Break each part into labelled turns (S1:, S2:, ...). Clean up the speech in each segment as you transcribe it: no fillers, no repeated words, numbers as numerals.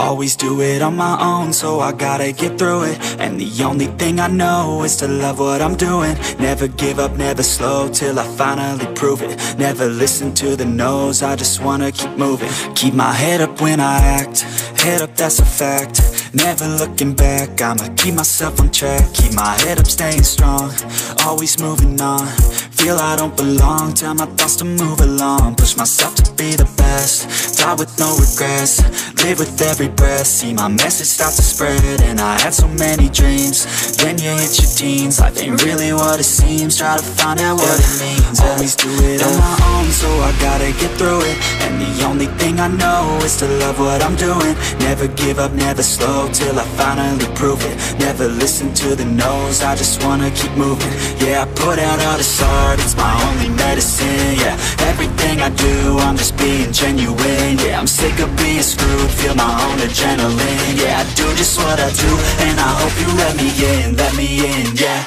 S1: always do it on my own, so I gotta get through it. And the only thing I know is to love what I'm doing. Never give up, never slow, till I finally prove it. Never listen to the no's, I just wanna keep moving. Keep my head up when I act, head up, that's a fact. Never looking back, I'ma keep myself on track. Keep my head up, staying strong, always moving on. Feel I don't belong, tell my thoughts to move along. Push myself to be the best, die with no regrets. Live with every breath, see my message start to spread. And I had so many dreams, then you hit your teens. Life ain't really what it seems, try to find out what it means. Always do it on my own, so I gotta get through it. And the only thing I know is to love what I'm doing. Never give up, never slow, till I finally prove it. Never listen to the no's, I just wanna keep moving. Yeah, I put out all this art, it's my only medicine. Yeah, everything I do, I'm just being genuine. Yeah, I'm sick of being screwed, feel my own adrenaline. Yeah, I do just what I do, and I hope you let me in, yeah.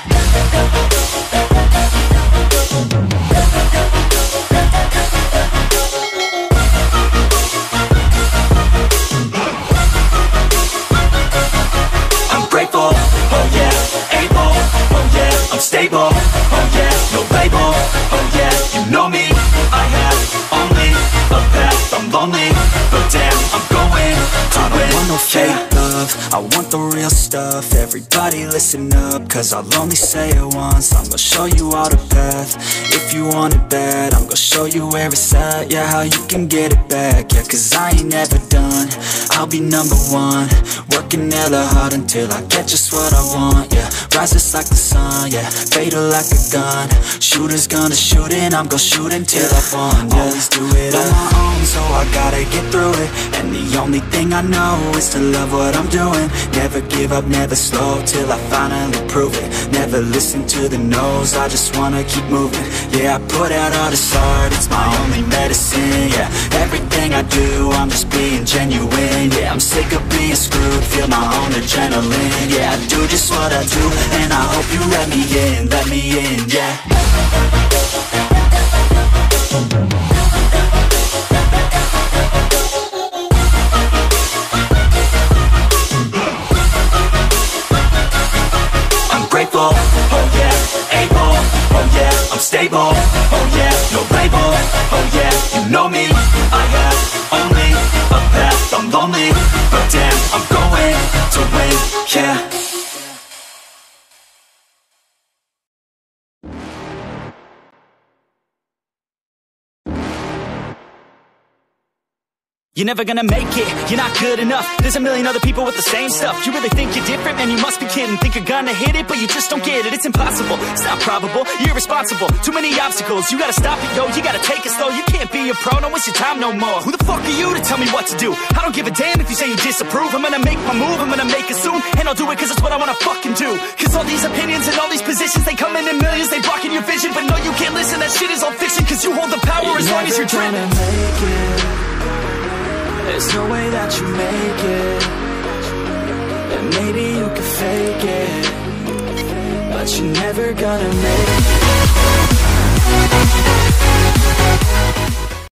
S1: I'm grateful, oh yeah, able, oh yeah, I'm stable, oh yeah, no label, oh yeah, you know me, I have only a path, I'm lonely, but damn, I'm going to win. I don't want no fake love, I want the real stuff. Everybody listen up, cause I'll only say it once. I'm gonna show you all the path, if you want it bad. I'm gonna show you where it's at, yeah, how you can get it back. Yeah, cause I ain't never done, I'll be number one. Working hella hard until I get just what I want, yeah. Rises like the sun, yeah, fatal like a gun. Shooters gonna shoot and I'm gonna shoot until I won, yeah. Always do it on my own, so I gotta get through it. And the only thing I know is to love what I'm doing. Never give up, never slow, till I finally prove it. Never listen to the no's, I just wanna keep moving. Yeah, I put out all this art, it's my only medicine. Yeah, everything I do, I'm just being genuine. Yeah, I'm sick of being screwed, feel my own adrenaline. Yeah, I do just what I do, and I hope you let me in, yeah. I'm grateful, oh yeah, able, oh yeah, I'm stable, oh yeah, no label, oh yeah, you know me, I have only a path, I'm lonely, but damn, I'm going to win, yeah.
S2: You're never gonna make it, you're not good enough. There's a million other people with the same stuff. You really think you're different? Man, you must be kidding. Think you're gonna hit it, but you just don't get it. It's impossible, it's not probable, you're irresponsible. Too many obstacles, you gotta stop it, yo. You gotta take it slow, you can't be a pro, don't waste your time no more. Who the fuck are you to tell me what to do? I don't give a damn if you say you disapprove. I'm gonna make my move, I'm gonna make it soon. And I'll do it cause it's what I wanna fucking do. Cause all these opinions and all these positions, they come in millions, they blocking your vision. But no, you can't listen, that shit is all fiction. Cause you hold the power as long as you're dreaming.
S1: There's no way that you make it, and maybe you can fake it, but you're never gonna make it.